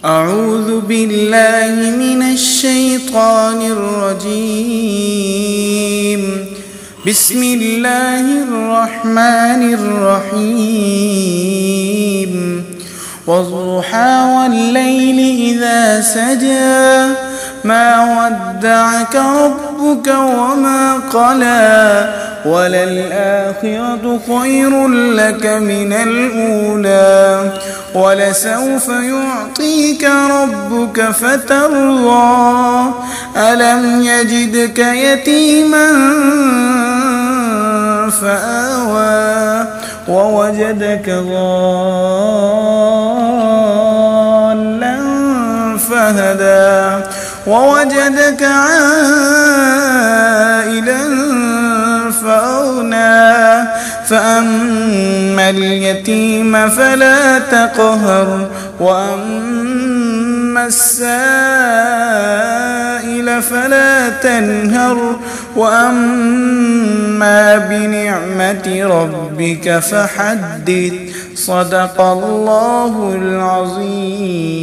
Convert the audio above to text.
أعوذ بالله من الشيطان الرجيم. بسم الله الرحمن الرحيم. والضحى والليل إذا سجى ما ودعك ربك وما قلى وللآخرة خير لك من الأولى ولسوف يعطيك ربك فترضى ألم يجدك يتيما فآوى ووجدك ضالا فهدى ووجدك عائلا فأغنى فأما اليتيم فلا تقهر وأما السائل فلا تنهر وأما بنعمة ربك فحدث. صدق الله العظيم.